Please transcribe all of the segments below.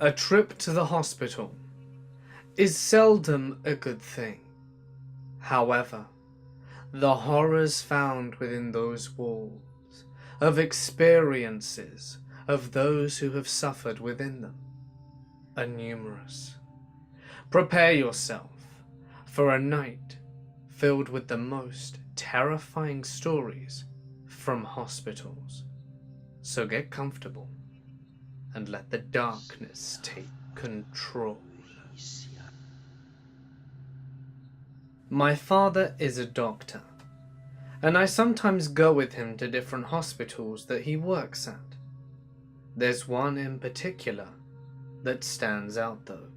A trip to the hospital is seldom a good thing. However, the horrors found within those walls, of experiences of those who have suffered within them, are numerous. Prepare yourself for a night filled with the most terrifying stories from hospitals. So get comfortable and let the darkness take control. My father is a doctor, and I sometimes go with him to different hospitals that he works at. There's one in particular that stands out though.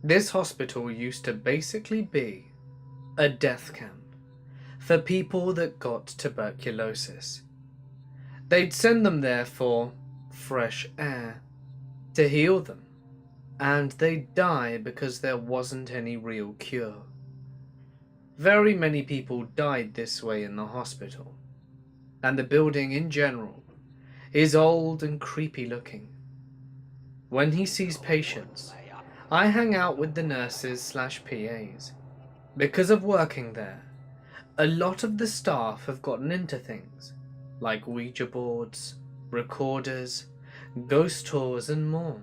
This hospital used to basically be a death camp for people that got tuberculosis. They'd send them there for fresh air, to heal them, and they'd die because there wasn't any real cure. Very many people died this way in the hospital, and the building in general is old and creepy looking. When he sees patients, I hang out with the nurses/PAs. Because of working there, a lot of the staff have gotten into things like Ouija boards, recorders, ghost tours and more.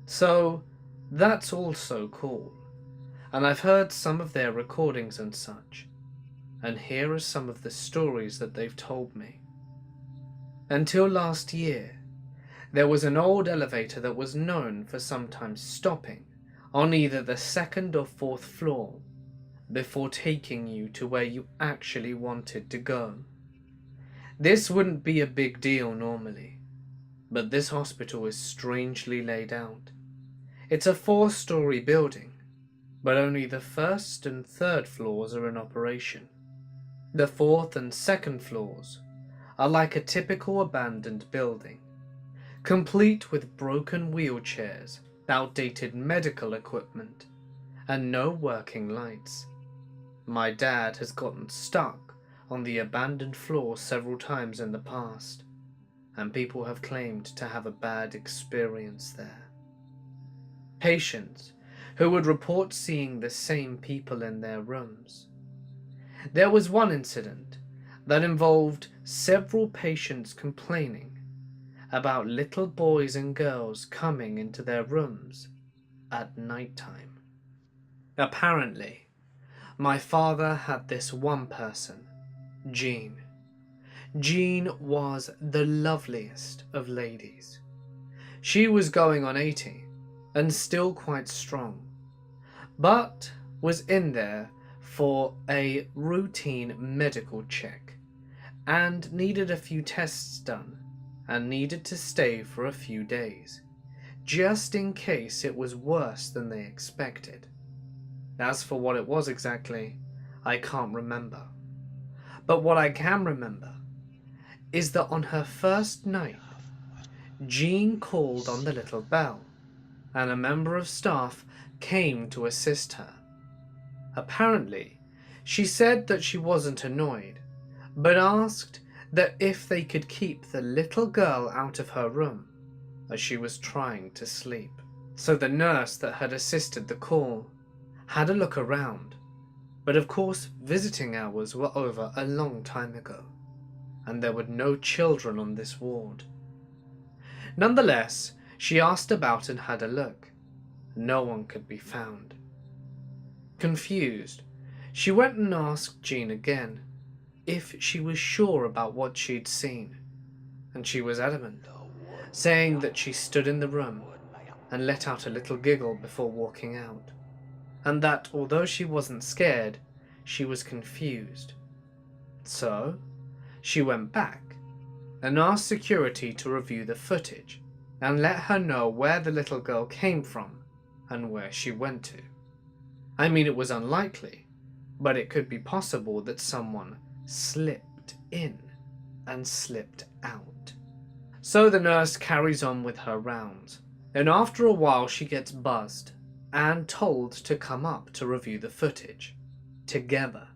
So that's also cool, and I've heard some of their recordings and such, and here are some of the stories that they've told me. Until last year, there was an old elevator that was known for sometimes stopping on either the second or fourth floor before taking you to where you actually wanted to go. This wouldn't be a big deal normally, but this hospital is strangely laid out. It's a 4-story building, but only the first and third floors are in operation. The fourth and second floors are like a typical abandoned building, complete with broken wheelchairs, outdated medical equipment, and no working lights. My dad has gotten stuck on the abandoned floor several times in the past, and people have claimed to have a bad experience there. Patients who would report seeing the same people in their rooms. There was one incident that involved several patients complaining about little boys and girls coming into their rooms at night time. Apparently, my father had this one person, Jean. Jean was the loveliest of ladies. She was going on 80 and still quite strong, but was in there for a routine medical check and needed a few tests done and needed to stay for a few days, just in case it was worse than they expected. As for what it was exactly, I can't remember. But what I can remember is that on her first night, Jean called on the little bell, and a member of staff came to assist her. Apparently, she said that she wasn't annoyed, but asked that if they could keep the little girl out of her room, as she was trying to sleep. So the nurse that had assisted the call had a look around, but of course visiting hours were over a long time ago, and there were no children on this ward. Nonetheless, she asked about and had a look. No one could be found. Confused, she went and asked Jean again if she was sure about what she'd seen, and she was adamant, saying that she stood in the room and let out a little giggle before walking out, and that although she wasn't scared, she was confused. So, she went back and asked security to review the footage and let her know where the little girl came from and where she went to. I mean, it was unlikely, but it could be possible that someone slipped in and slipped out. So the nurse carries on with her rounds, and after a while she gets buzzed and told to come up to review the footage together.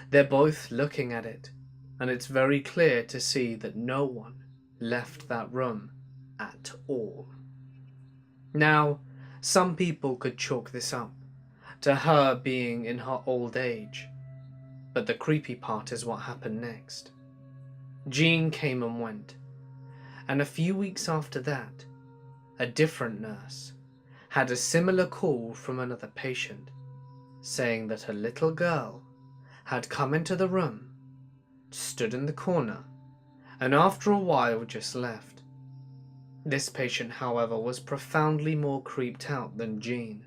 They're both looking at it, and it's very clear to see that no one left that room at all. Now, some people could chalk this up to her being in her old age, but the creepy part is what happened next. Jean came and went, and a few weeks after that, a different nurse had a similar call from another patient, saying that a little girl had come into the room, stood in the corner, and after a while just left. This patient, however, was profoundly more creeped out than Jean,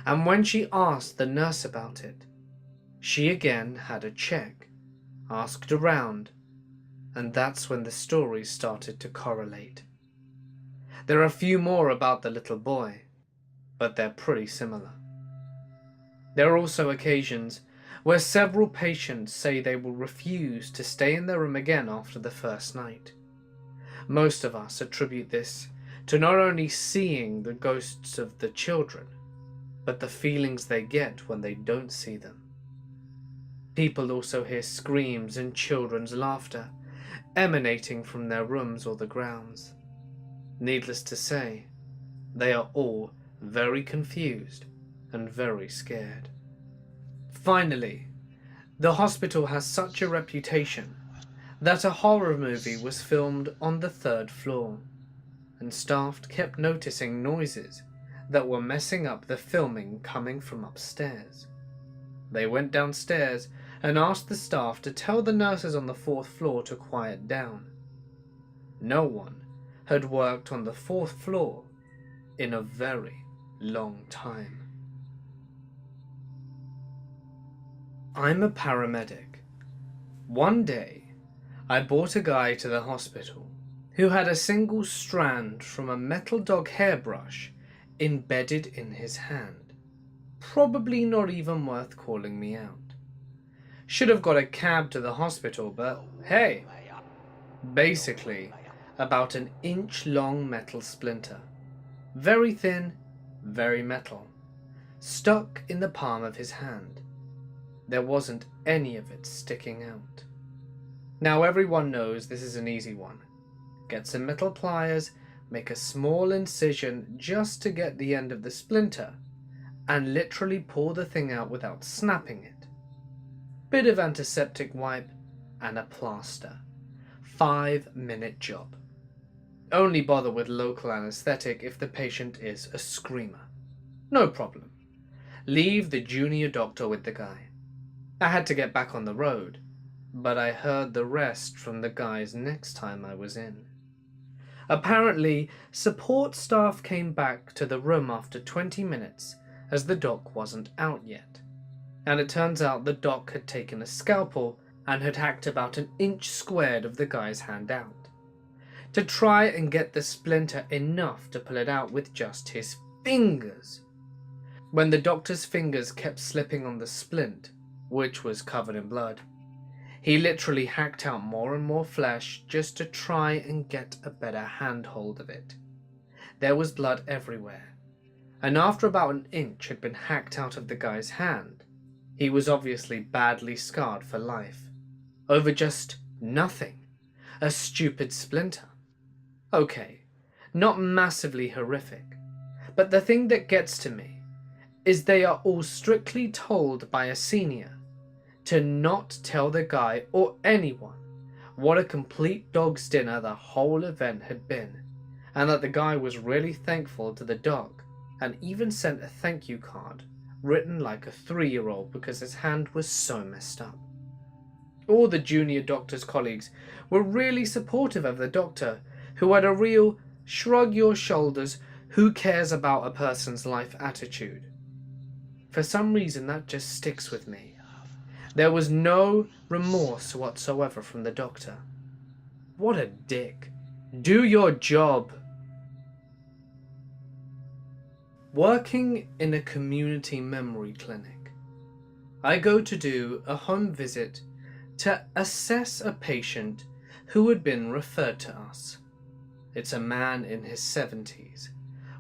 and when she asked the nurse about it, she again had a check, asked around, and that's when the stories started to correlate. There are a few more about the little boy, but they're pretty similar. There are also occasions where several patients say they will refuse to stay in their room again after the first night. Most of us attribute this to not only seeing the ghosts of the children, but the feelings they get when they don't see them. People also hear screams and children's laughter emanating from their rooms or the grounds. Needless to say, they are all very confused and very scared. Finally, the hospital has such a reputation that a horror movie was filmed on the 3rd floor, and staff kept noticing noises that were messing up the filming coming from upstairs. They went downstairs and asked the staff to tell the nurses on the 4th floor to quiet down. No one had worked on the 4th floor in a very long time. I'm a paramedic. One day, I brought a guy to the hospital who had a single strand from a metal dog hairbrush embedded in his hand. Probably not even worth calling me out. Should have got a cab to the hospital, but hey. Basically, about an inch-long metal splinter. Very thin, very metal. Stuck in the palm of his hand. There wasn't any of it sticking out. Now everyone knows this is an easy one. Get some metal pliers, make a small incision just to get the end of the splinter, and literally pull the thing out without snapping it. Bit of antiseptic wipe and a plaster. 5-minute job. Only bother with local anesthetic if the patient is a screamer. No problem. Leave the junior doctor with the guy. I had to get back on the road, but I heard the rest from the guys next time I was in. Apparently, support staff came back to the room after 20 minutes as the doc wasn't out yet. And it turns out the doc had taken a scalpel and had hacked about an inch squared of the guy's hand out, to try and get the splinter enough to pull it out with just his fingers. When the doctor's fingers kept slipping on the splint, which was covered in blood, he literally hacked out more and more flesh just to try and get a better handhold of it. There was blood everywhere, and after about an inch had been hacked out of the guy's hand, he was obviously badly scarred for life. Over just nothing. A stupid splinter. Okay, not massively horrific, but the thing that gets to me is they are all strictly told by a senior to not tell the guy or anyone what a complete dog's dinner the whole event had been, and that the guy was really thankful to the dog and even sent a thank you card written like a 3-year-old because his hand was so messed up. All the junior doctor's colleagues were really supportive of the doctor, who had a real shrug your shoulders, who cares about a person's life attitude. For some reason that just sticks with me. There was no remorse whatsoever from the doctor. What a dick. Do your job. Working in a community memory clinic, I go to do a home visit to assess a patient who had been referred to us. It's a man in his 70s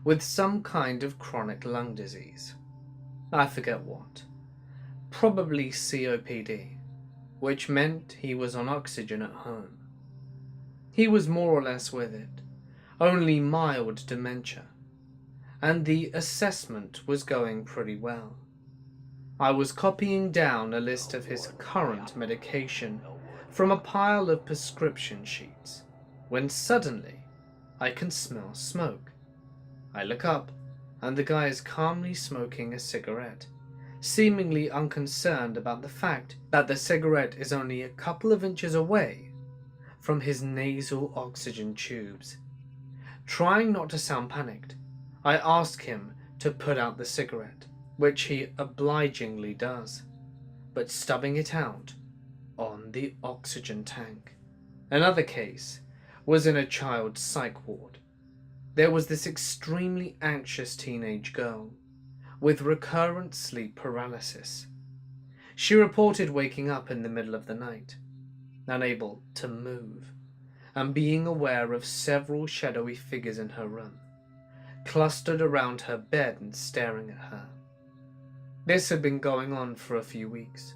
with some kind of chronic lung disease. I forget what. Probably COPD, which meant he was on oxygen at home. He was more or less with it, only mild dementia. and the assessment was going pretty well. I was copying down a list of his current medication from a pile of prescription sheets, when suddenly I can smell smoke. I look up, and the guy is calmly smoking a cigarette, seemingly unconcerned about the fact that the cigarette is only a couple of inches away from his nasal oxygen tubes. Trying not to sound panicked, I ask him to put out the cigarette, which he obligingly does, but stubbing it out on the oxygen tank. Another case was in a child's psych ward. There was this extremely anxious teenage girl with recurrent sleep paralysis. She reported waking up in the middle of the night, unable to move, and being aware of several shadowy figures in her room, clustered around her bed and staring at her. This had been going on for a few weeks,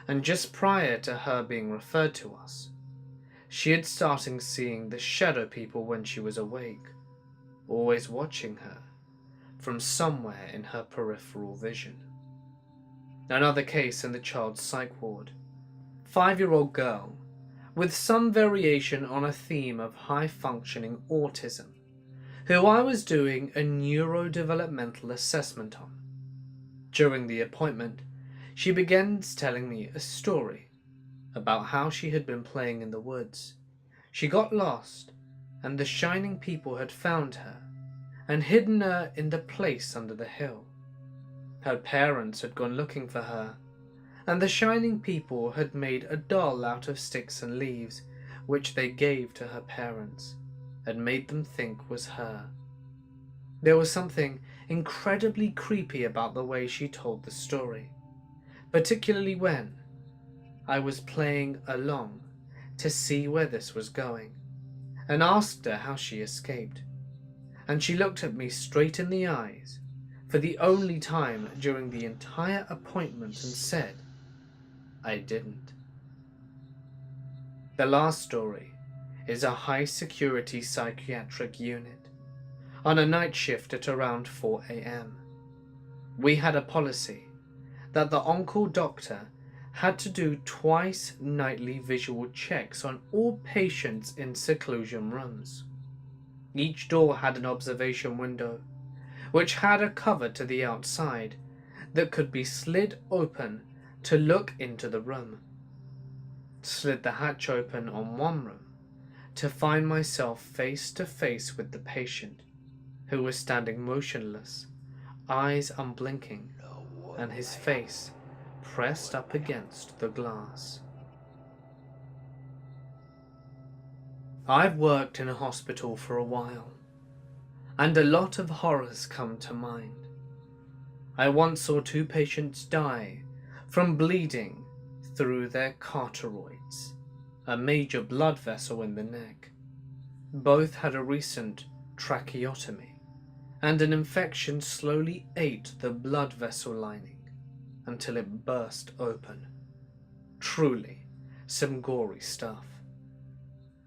and just prior to her being referred to us, she had started seeing the shadow people when she was awake, always watching her from somewhere in her peripheral vision. Another case in the child's psych ward. 5-year-old girl with some variation on a theme of high-functioning autism, who I was doing a neurodevelopmental assessment on. During the appointment, she begins telling me a story about how she had been playing in the woods. She got lost, and the shining people had found her and hidden her in the place under the hill. Her parents had gone looking for her, and the shining people had made a doll out of sticks and leaves, which they gave to her parents and made them think was her. There was something incredibly creepy about the way she told the story, particularly when I was playing along to see where this was going, and asked her how she escaped. And she looked at me straight in the eyes for the only time during the entire appointment and said, "I didn't." The last story is a high-security psychiatric unit on a night shift at around 4 a.m. We had a policy that the on-call doctor had to do twice nightly visual checks on all patients in seclusion rooms. Each door had an observation window, which had a cover to the outside that could be slid open to look into the room. Slid the hatch open on one room to find myself face to face with the patient, who was standing motionless, eyes unblinking, and his face pressed up against the glass. I've worked in a hospital for a while, and a lot of horrors come to mind. I once saw 2 patients die from bleeding through their carotid, a major blood vessel in the neck. Both had a recent tracheotomy, and an infection slowly ate the blood vessel lining until it burst open. Truly some gory stuff.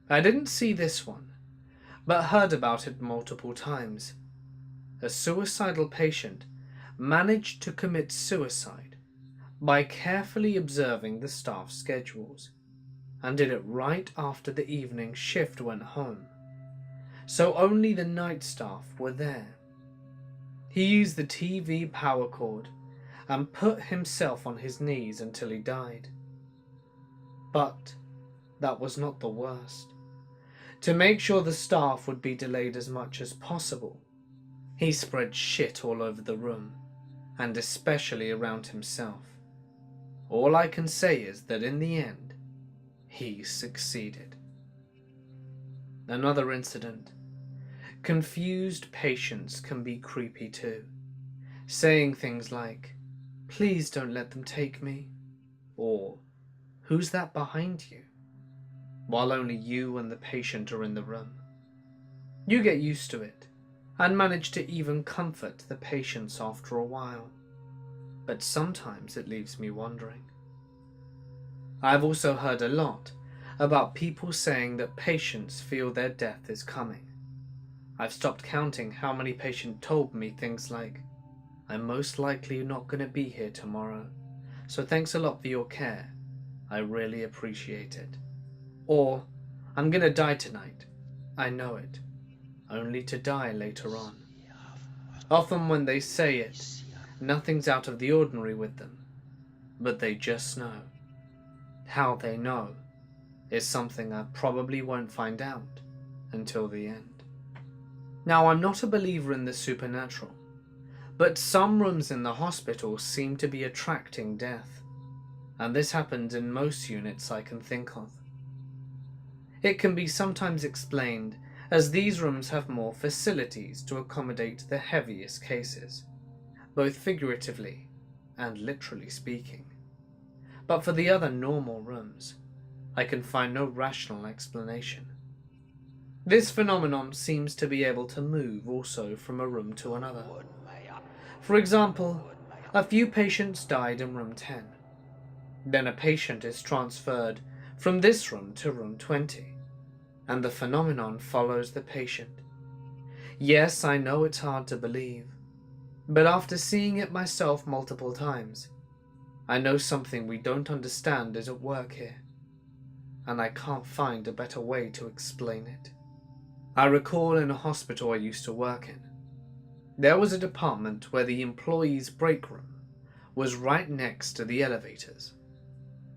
I didn't see this one, but heard about it multiple times. A suicidal patient managed to commit suicide by carefully observing the staff schedules, and did it right after the evening shift went home, so only the night staff were there. He used the TV power cord and put himself on his knees until he died. But that was not the worst. To make sure the staff would be delayed as much as possible, he spread shit all over the room, and especially around himself. All I can say is that in the end, he succeeded. Another incident. Confused patients can be creepy too, saying things like, "Please don't let them take me," or "Who's that behind you?" while only you and the patient are in the room. You get used to it, and manage to even comfort the patients after a while, but sometimes it leaves me wondering. I've also heard a lot about people saying that patients feel their death is coming. I've stopped counting how many patients told me things like, "I'm most likely not going to be here tomorrow, so thanks a lot for your care. I really appreciate it." Or, "I'm going to die tonight. I know it, only to die later on." Often when they say it, nothing's out of the ordinary with them, but they just know. How they know is something I probably won't find out until the end. Now, I'm not a believer in the supernatural, but some rooms in the hospital seem to be attracting death, and this happens in most units I can think of. It can be sometimes explained as these rooms have more facilities to accommodate the heaviest cases, both figuratively and literally speaking. But for the other normal rooms, I can find no rational explanation. This phenomenon seems to be able to move also from a room to another. For example, a few patients died in room 10. Then a patient is transferred from this room to room 20, and the phenomenon follows the patient. Yes, I know it's hard to believe, but after seeing it myself multiple times, I know something we don't understand is at work here, and I can't find a better way to explain it. I recall in a hospital I used to work in, there was a department where the employees' break room was right next to the elevators.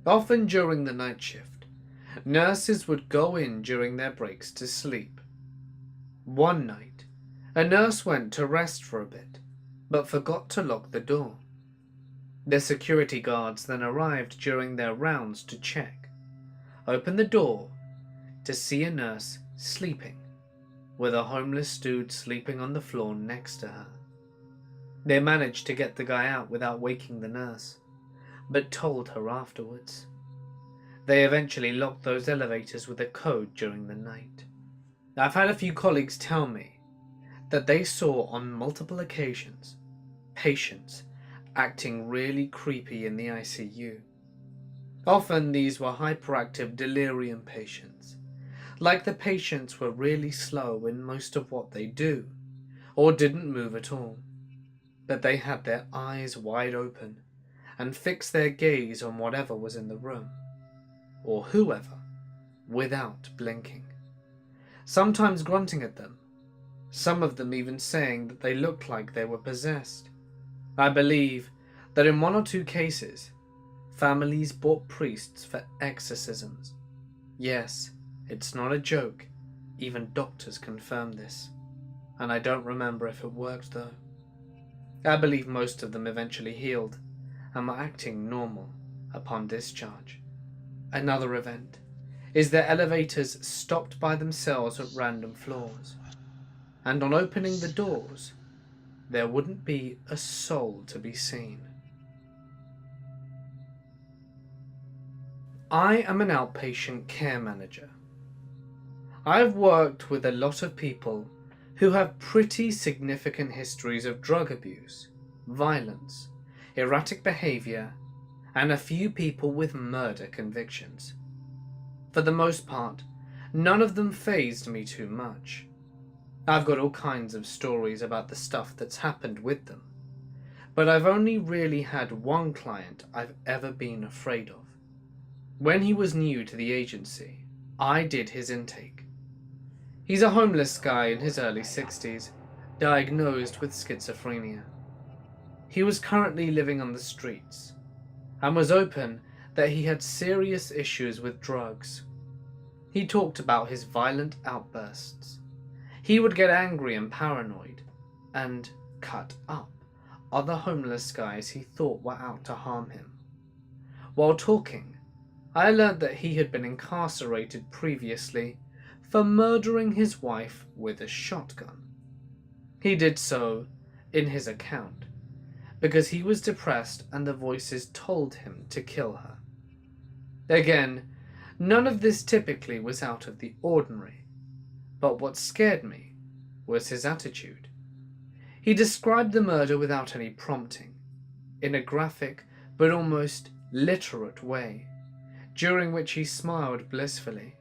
Often during the night shift, nurses would go in during their breaks to sleep. One night, a nurse went to rest for a bit, but forgot to lock the door. The security guards then arrived during their rounds to check, opened the door to see a nurse sleeping, with a homeless dude sleeping on the floor next to her. They managed to get the guy out without waking the nurse, but told her afterwards. They eventually locked those elevators with a code during the night. I've had a few colleagues tell me that they saw on multiple occasions patients acting really creepy in the ICU. Often these were hyperactive delirium patients, like the patients were really slow in most of what they do, or didn't move at all, but they had their eyes wide open and fixed their gaze on whatever was in the room, or whoever, without blinking, sometimes grunting at them, some of them even saying that they looked like they were possessed. I believe that in 1 or 2 cases, families bought priests for exorcisms. Yes, it's not a joke, even doctors confirm this, and I don't remember if it worked though. I believe most of them eventually healed and were acting normal upon discharge. Another event is that elevators stopped by themselves at random floors, and on opening the doors, there wouldn't be a soul to be seen. I am an outpatient care manager. I've worked with a lot of people who have pretty significant histories of drug abuse, violence, erratic behavior, and a few people with murder convictions. For the most part, none of them fazed me too much. I've got all kinds of stories about the stuff that's happened with them, but I've only really had one client I've ever been afraid of. When he was new to the agency, I did his intake. He's a homeless guy in his early 60s, diagnosed with schizophrenia. He was currently living on the streets, and was open that he had serious issues with drugs. He talked about his violent outbursts. He would get angry and paranoid, and cut up other homeless guys he thought were out to harm him. While talking, I learned that he had been incarcerated previously for murdering his wife with a shotgun. He did so, in his account, because he was depressed and the voices told him to kill her. Again, none of this typically was out of the ordinary, but what scared me was his attitude. He described the murder without any prompting, in a graphic but almost literate way, during which he smiled blissfully,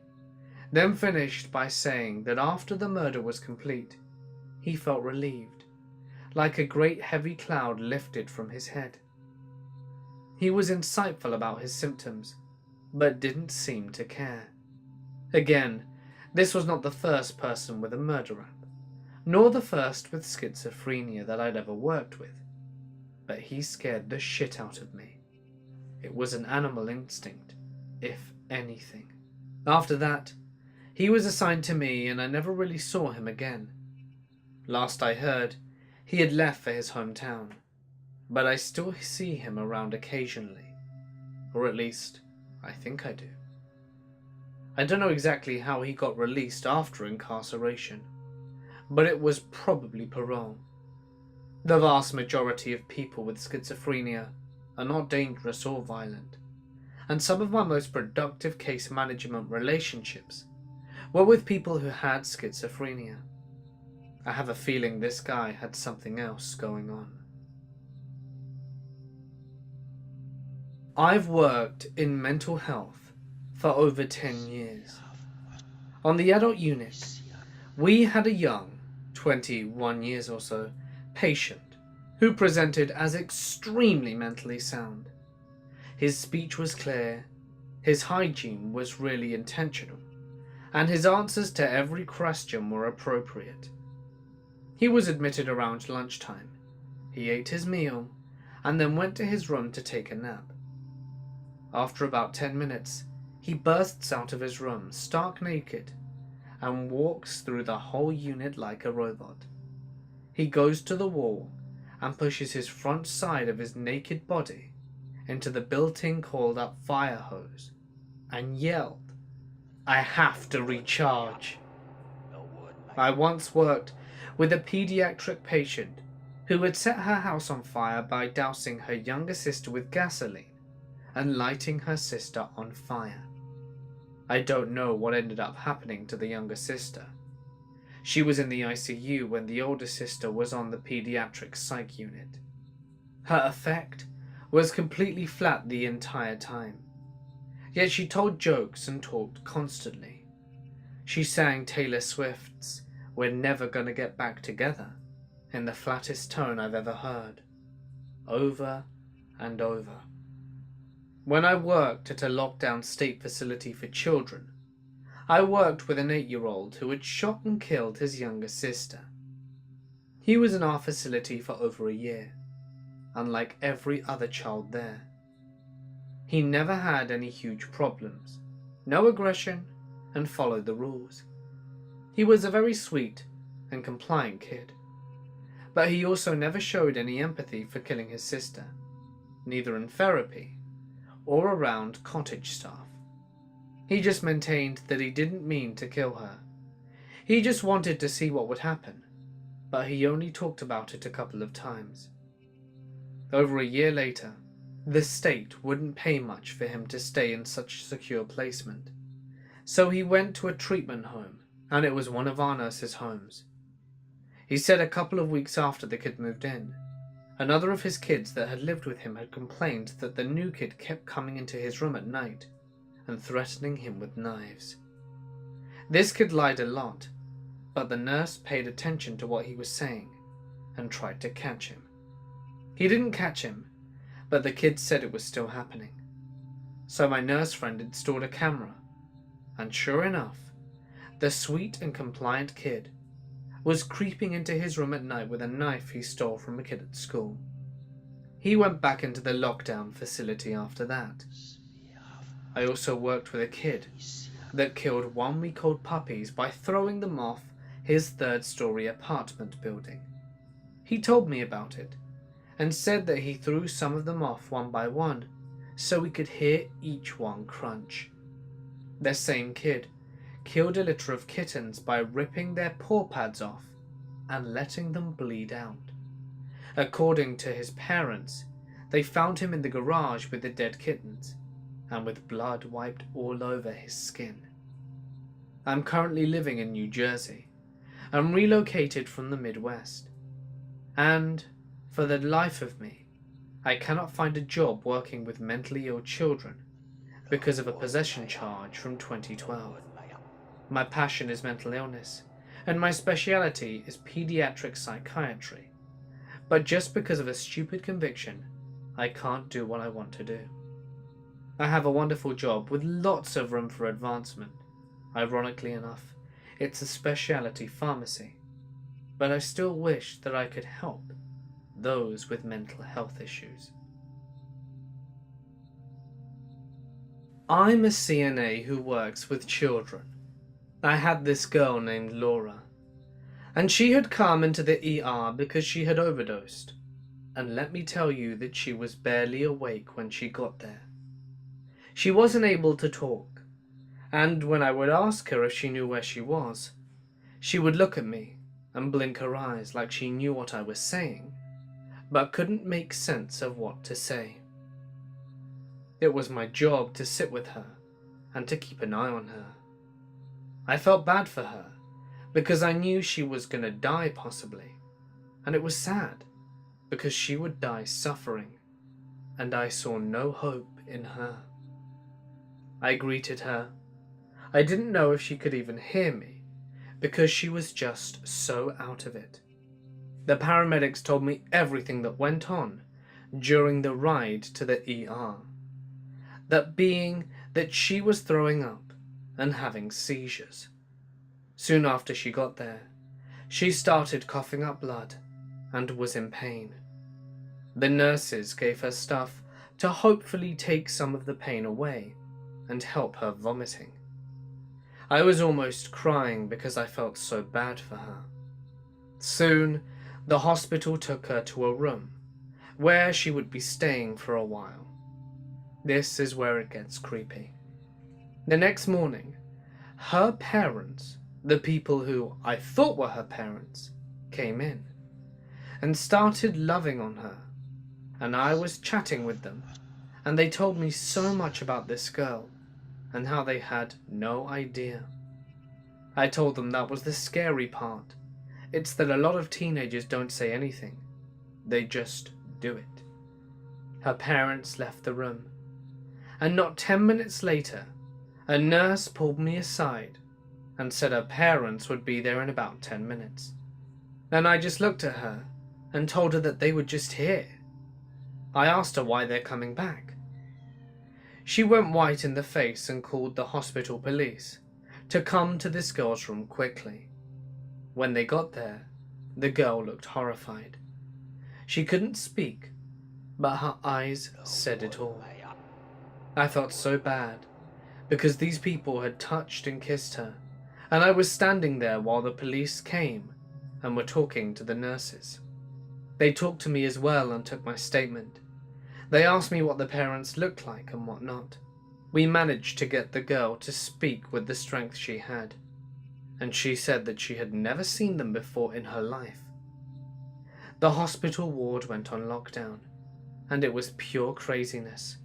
then finished by saying that after the murder was complete, he felt relieved, like a great heavy cloud lifted from his head. He was insightful about his symptoms, but didn't seem to care. Again, this was not the first person with a murder rap, nor the first with schizophrenia that I'd ever worked with, but he scared the shit out of me. It was an animal instinct, if anything. After that, he was assigned to me and I never really saw him again. Last I heard, he had left for his hometown, but I still see him around occasionally, or at least, I think I do. I don't know exactly how he got released after incarceration, but it was probably parole. The vast majority of people with schizophrenia are not dangerous or violent, and some of my most productive case management relationships were with people who had schizophrenia. I have a feeling this guy had something else going on. I've worked in mental health for over 10 years. On the adult unit, we had a young, 21 years or so, patient who presented as extremely mentally sound. His speech was clear, his hygiene was really intentional, and his answers to every question were appropriate. He was admitted around lunchtime. He ate his meal and then went to his room to take a nap. After about 10 minutes, he bursts out of his room, stark naked, and walks through the whole unit like a robot. He goes to the wall and pushes his front side of his naked body into the built-in called-up fire hose and yelled, "I have to recharge." I once worked with a pediatric patient who had set her house on fire by dousing her younger sister with gasoline and lighting her sister on fire. I don't know what ended up happening to the younger sister. She was in the ICU when the older sister was on the pediatric psych unit. Her effect was completely flat the entire time, yet she told jokes and talked constantly. She sang Taylor Swift's "We're Never Gonna Get Back Together" in the flattest tone I've ever heard, over and over. When I worked at a lockdown state facility for children, I worked with an 8-year-old who had shot and killed his younger sister. He was in our facility for over a year, unlike every other child there. He never had any huge problems, no aggression, and followed the rules. He was a very sweet and compliant kid, but he also never showed any empathy for killing his sister, neither in therapy or around cottage staff. He just maintained that he didn't mean to kill her. He just wanted to see what would happen, but he only talked about it a couple of times. Over a year later, the state wouldn't pay much for him to stay in such secure placement, so he went to a treatment home, and it was one of our nurses' homes. He said a couple of weeks after the kid moved in, another of his kids that had lived with him had complained that the new kid kept coming into his room at night and threatening him with knives. This kid lied a lot, but the nurse paid attention to what he was saying and tried to catch him. He didn't catch him, but the kid said it was still happening. So my nurse friend installed a camera, and sure enough, the sweet and compliant kid was creeping into his room at night with a knife he stole from a kid at school. He went back into the lockdown facility after that. I also worked with a kid that killed 1-week-old puppies by throwing them off his 3rd-story apartment building. He told me about it and said that he threw some of them off one by one so we could hear each one crunch. The same kid killed a litter of kittens by ripping their paw pads off and letting them bleed out. According to his parents, they found him in the garage with the dead kittens and with blood wiped all over his skin. I'm currently living in New Jersey. I'm relocated from the Midwest. And, for the life of me, I cannot find a job working with mentally ill children because of a possession charge from 2012. My passion is mental illness, and my speciality is pediatric psychiatry. But just because of a stupid conviction, I can't do what I want to do. I have a wonderful job with lots of room for advancement. Ironically enough, it's a specialty pharmacy, but I still wish that I could help those with mental health issues. I'm a CNA who works with children. I had this girl named Laura, and she had come into the ER because she had overdosed. And let me tell you that she was barely awake when she got there. She wasn't able to talk, and when I would ask her if she knew where she was, she would look at me and blink her eyes like she knew what I was saying, but couldn't make sense of what to say. It was my job to sit with her and to keep an eye on her. I felt bad for her because I knew she was going to die possibly, and it was sad because she would die suffering, and I saw no hope in her. I greeted her. I didn't know if she could even hear me because she was just so out of it. The paramedics told me everything that went on during the ride to the ER. That being that she was throwing up and having seizures. Soon after she got there, she started coughing up blood and was in pain. The nurses gave her stuff to hopefully take some of the pain away and help her vomiting. I was almost crying because I felt so bad for her. Soon, the hospital took her to a room where she would be staying for a while. This is where it gets creepy. The next morning, her parents, the people who I thought were her parents, came in and started loving on her, and I was chatting with them, and they told me so much about this girl and how they had no idea. I told them that was the scary part. It's that a lot of teenagers don't say anything. They just do it. Her parents left the room, and not 10 minutes later, a nurse pulled me aside and said her parents would be there in about 10 minutes. Then I just looked at her and told her that they were just here. I asked her why they're coming back. She went white in the face and called the hospital police to come to this girl's room quickly. When they got there, the girl looked horrified. She couldn't speak, but her eyes said it all. I felt so bad because these people had touched and kissed her, and I was standing there while the police came and were talking to the nurses. They talked to me as well and took my statement. They asked me what the parents looked like and what not. We managed to get the girl to speak with the strength she had, and she said that she had never seen them before in her life. The hospital ward went on lockdown, and it was pure craziness,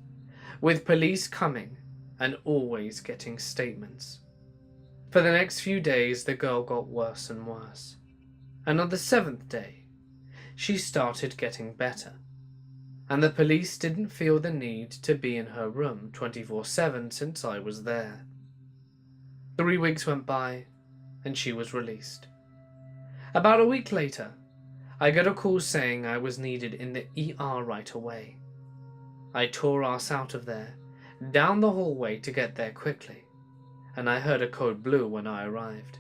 with police coming and always getting statements. For the next few days, the girl got worse and worse, and on the 7th day, she started getting better, and the police didn't feel the need to be in her room 24/7 since I was there. 3 weeks went by, and she was released. About a week later, I got a call saying I was needed in the ER right away. I tore ass out of there, down the hallway to get there quickly, and I heard a code blue when I arrived.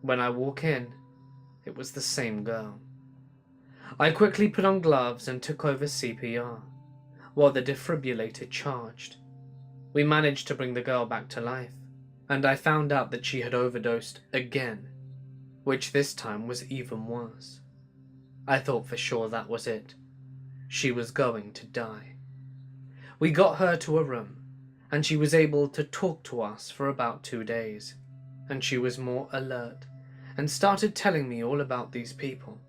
When I walk in, it was the same girl. I quickly put on gloves and took over CPR, while the defibrillator charged. We managed to bring the girl back to life, and I found out that she had overdosed again, which this time was even worse. I thought for sure that was it. She was going to die. We got her to a room, and she was able to talk to us for about 2 days, and she was more alert and started telling me all about these people.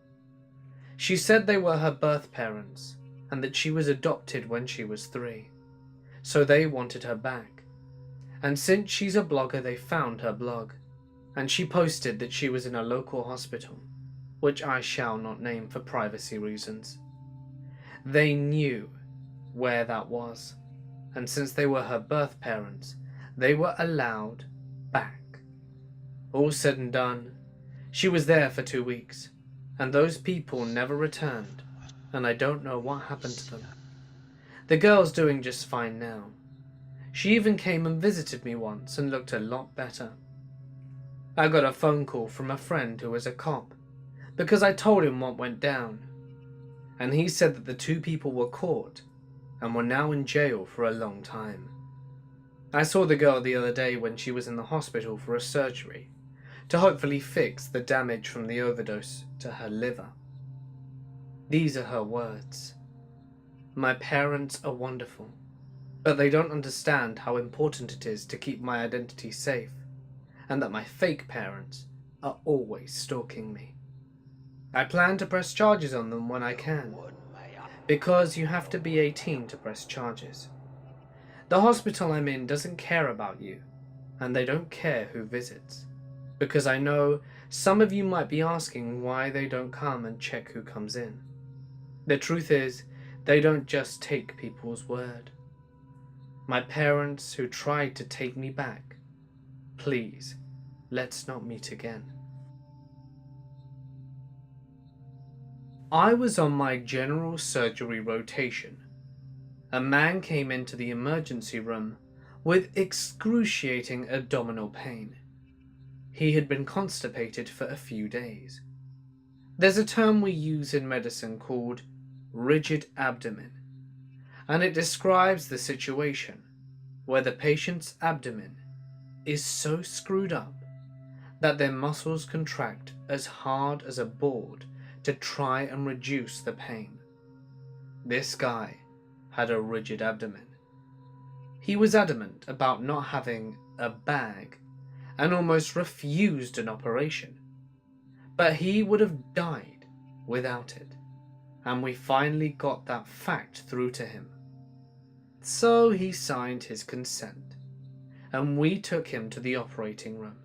She said they were her birth parents and that she was adopted when she was 3, so they wanted her back. And since she's a blogger, they found her blog, and she posted that she was in a local hospital, which I shall not name for privacy reasons. They knew where that was, and since they were her birth parents, they were allowed back. All said and done, She was there for 2 weeks, and those people never returned, and I don't know what happened to them. The girl's doing just fine now. She even came and visited me once and looked a lot better. I got a phone call from a friend who was a cop, because I told him what went down, and he said that the 2 people were caught and were now in jail for a long time. I saw the girl the other day when she was in the hospital for a surgery to hopefully fix the damage from the overdose to her liver. These are her words. "My parents are wonderful, but they don't understand how important it is to keep my identity safe, and that my fake parents are always stalking me. I plan to press charges on them when I can, because you have to be 18 to press charges. The hospital I'm in doesn't care about you, and they don't care who visits, because I know some of you might be asking why they don't come and check who comes in. The truth is, they don't just take people's word. My parents who tried to take me back, please, let's not meet again." I was on my general surgery rotation. A man came into the emergency room with excruciating abdominal pain. He had been constipated for a few days. There's a term we use in medicine called rigid abdomen, and it describes the situation where the patient's abdomen is so screwed up that their muscles contract as hard as a board to try and reduce the pain. This guy had a rigid abdomen. He was adamant about not having a bag and almost refused an operation, but he would have died without it, and we finally got that fact through to him. So he signed his consent, and we took him to the operating room.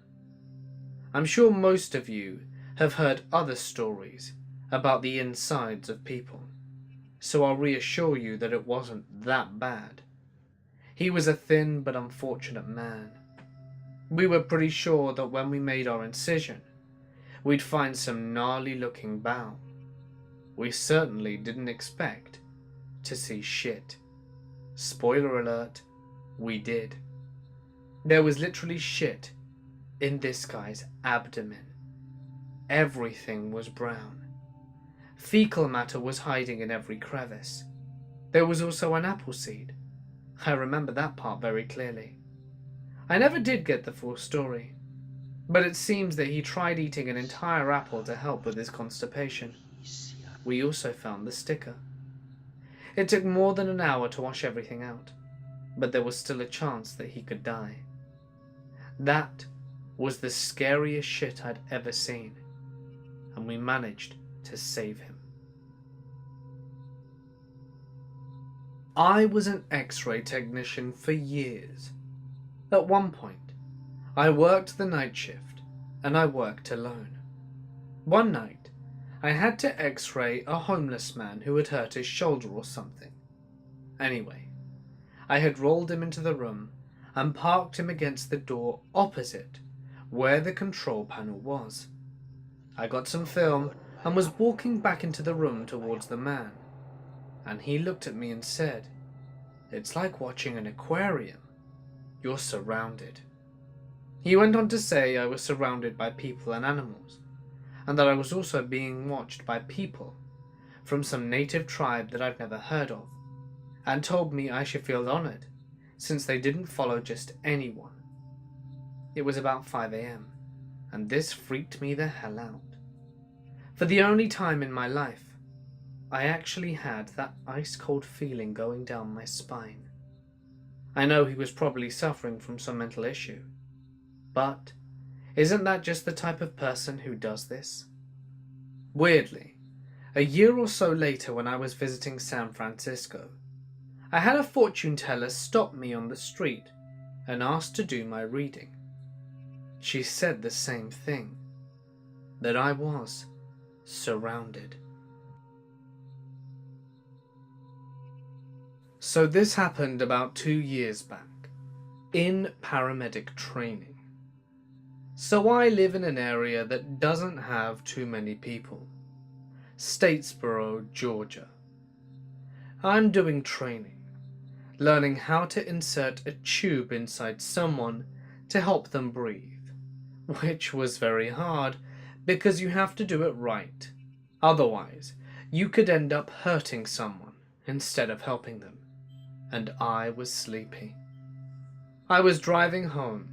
I'm sure most of you have heard other stories about the insides of people, so I'll reassure you that it wasn't that bad. He was a thin but unfortunate man. We were pretty sure that when we made our incision, we'd find some gnarly looking bowel. We certainly didn't expect to see shit. Spoiler alert, we did. There was literally shit in this guy's abdomen. Everything was brown. Fecal matter was hiding in every crevice. There was also an apple seed. I remember that part very clearly. I never did get the full story, but it seems that he tried eating an entire apple to help with his constipation. We also found the sticker. It took more than an hour to wash everything out, but there was still a chance that he could die. That was the scariest shit I'd ever seen, and we managed to save him. I was an X-ray technician for years. At one point, I worked the night shift, and I worked alone. One night, I had to X-ray a homeless man who had hurt his shoulder or something. Anyway, I had rolled him into the room and parked him against the door opposite where the control panel was. I got some film and was walking back into the room towards the man, and he looked at me and said, "It's like watching an aquarium. You're surrounded." He went on to say I was surrounded by people and animals, and that I was also being watched by people from some native tribe that I've never heard of, and told me I should feel honored, since they didn't follow just anyone. It was about 5 a.m, and this freaked me the hell out. For the only time in my life, I actually had that ice-cold feeling going down my spine. I know he was probably suffering from some mental issue, but isn't that just the type of person who does this? Weirdly, a year or so later when I was visiting San Francisco, I had a fortune teller stop me on the street and ask to do my reading. She said the same thing, that I was surrounded. So this happened about 2 years back, in paramedic training. So I live in an area that doesn't have too many people. Statesboro, Georgia. I'm doing training, learning how to insert a tube inside someone to help them breathe, which was very hard because you have to do it right. Otherwise, you could end up hurting someone instead of helping them. And I was sleepy. I was driving home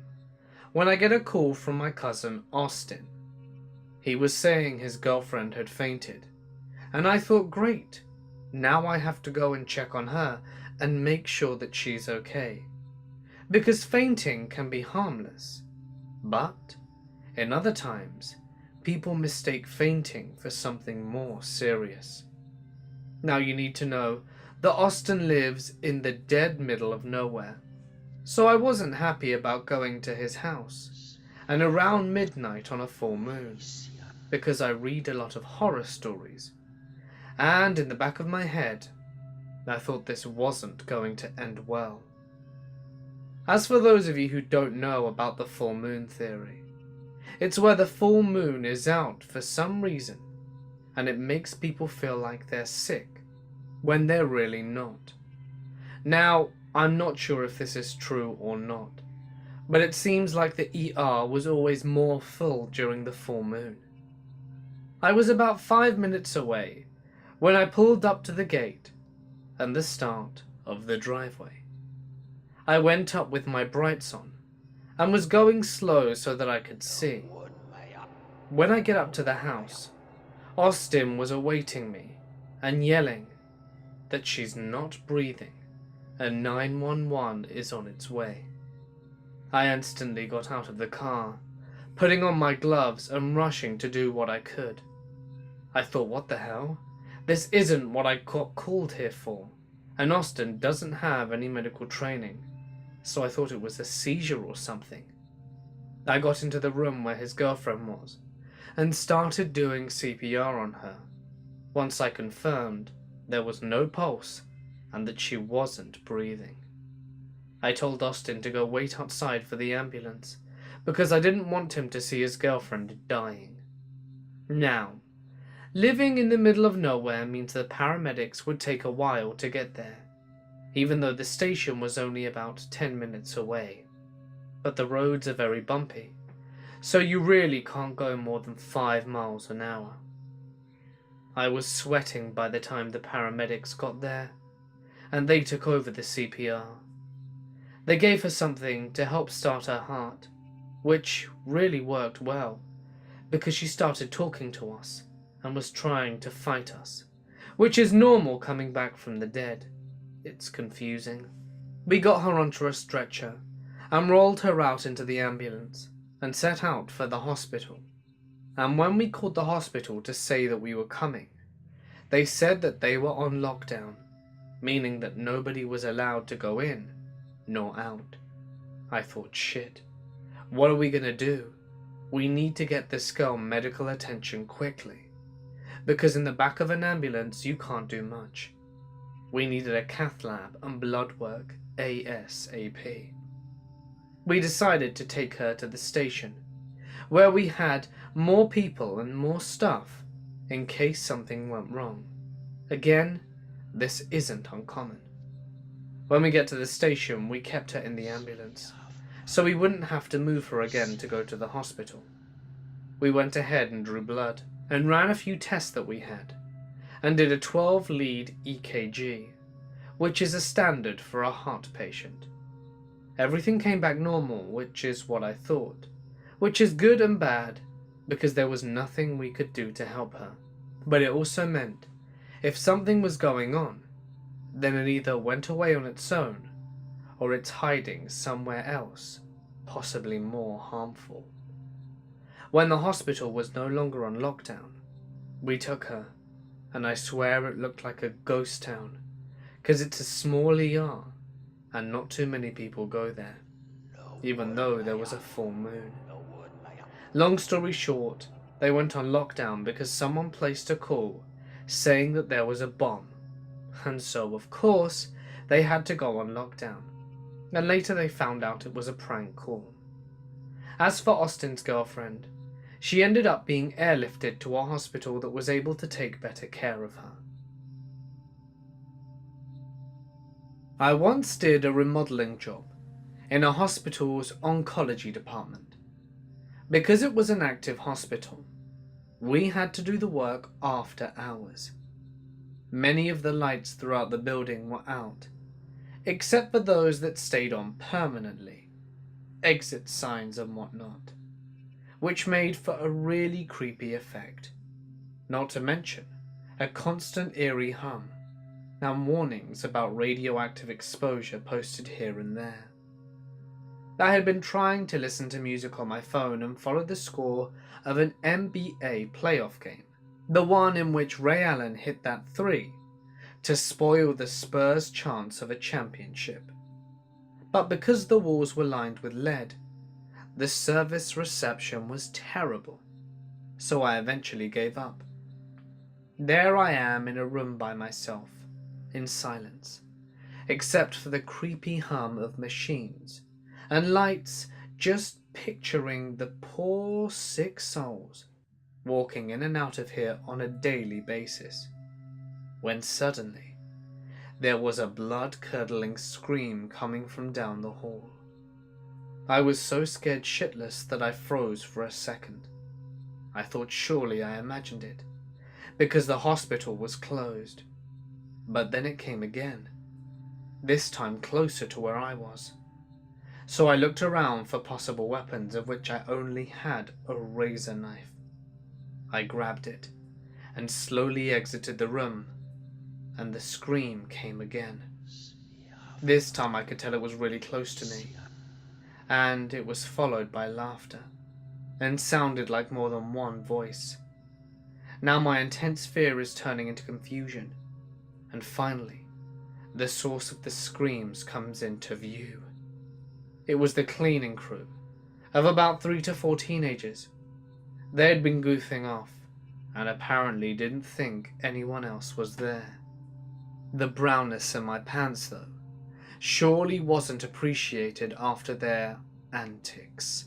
when I get a call from my cousin Austin. He was saying his girlfriend had fainted, and I thought, great, now I have to go and check on her and make sure that she's okay. Because fainting can be harmless, but in other times, people mistake fainting for something more serious. Now you need to know that Austin lives in the dead middle of nowhere, so I wasn't happy about going to his house, and around midnight on a full moon, because I read a lot of horror stories, and in the back of my head, I thought this wasn't going to end well. As for those of you who don't know about the full moon theory, it's where the full moon is out for some reason, and it makes people feel like they're sick when they're really not. Now, I'm not sure if this is true or not, but it seems like the ER was always more full during the full moon. I was about 5 minutes away when I pulled up to the gate and the start of the driveway. I went up with my brights on and was going slow so that I could see. When I get up to the house, Austin was awaiting me and yelling that she's not breathing and 911 is on its way. I instantly got out of the car, putting on my gloves and rushing to do what I could. I thought, what the hell? This isn't what I got called here for, and Austin doesn't have any medical training, so I thought it was a seizure or something. I got into the room where his girlfriend was and started doing CPR on her. Once I confirmed there was no pulse and that she wasn't breathing, I told Austin to go wait outside for the ambulance because I didn't want him to see his girlfriend dying. Now, living in the middle of nowhere means the paramedics would take a while to get there, even though the station was only about 10 minutes away. But the roads are very bumpy, so you really can't go more than 5 miles an hour. I was sweating by the time the paramedics got there, and they took over the CPR. They gave her something to help start her heart, which really worked well, because she started talking to us and was trying to fight us, which is normal coming back from the dead. It's confusing. We got her onto a stretcher and rolled her out into the ambulance and set out for the hospital. And when we called the hospital to say that we were coming, they said that they were on lockdown, meaning that nobody was allowed to go in nor out. I thought, shit, what are we gonna do? We need to get this girl medical attention quickly, because in the back of an ambulance you can't do much. We needed a cath lab and blood work ASAP. We decided to take her to the station, where we had more people and more stuff in case something went wrong. Again, this isn't uncommon. When we get to the station, we kept her in the ambulance, so we wouldn't have to move her again to go to the hospital. We went ahead and drew blood, and ran a few tests that we had, and did a 12-lead EKG, which is a standard for a heart patient. Everything came back normal, which is what I thought, which is good and bad, because there was nothing we could do to help her. But it also meant, if something was going on, then it either went away on its own, or it's hiding somewhere else, possibly more harmful. When the hospital was no longer on lockdown, we took her, and I swear it looked like a ghost town, 'cause it's a small ER, and not too many people go there, even though there was a full moon. Long story short, they went on lockdown because someone placed a call saying that there was a bomb, and so of course they had to go on lockdown, and later they found out it was a prank call. As for Austin's girlfriend, she ended up being airlifted to a hospital that was able to take better care of her. I once did a remodeling job in a hospital's oncology department. Because it was an active hospital, we had to do the work after hours. Many of the lights throughout the building were out, except for those that stayed on permanently, exit signs and whatnot, which made for a really creepy effect, not to mention a constant eerie hum and warnings about radioactive exposure posted here and there. I had been trying to listen to music on my phone and follow the score of an NBA playoff game, the one in which Ray Allen hit that three to spoil the Spurs' chance of a championship. But because the walls were lined with lead, the service reception was terrible, so I eventually gave up. There I am in a room by myself, in silence, except for the creepy hum of machines and lights, just picturing the poor sick souls walking in and out of here on a daily basis, when suddenly there was a blood-curdling scream coming from down the hall. I was so scared shitless that I froze for a second. I thought surely I imagined it, because the hospital was closed. But then it came again, this time closer to where I was. So I looked around for possible weapons, of which I only had a razor knife. I grabbed it and slowly exited the room, and the scream came again. This time I could tell it was really close to me, and it was followed by laughter, and sounded like more than one voice. Now my intense fear is turning into confusion, and finally, the source of the screams comes into view. It was the cleaning crew, of about 3 to 4 teenagers. They had been goofing off, and apparently didn't think anyone else was there. The brownness in my pants, though, surely wasn't appreciated after their antics.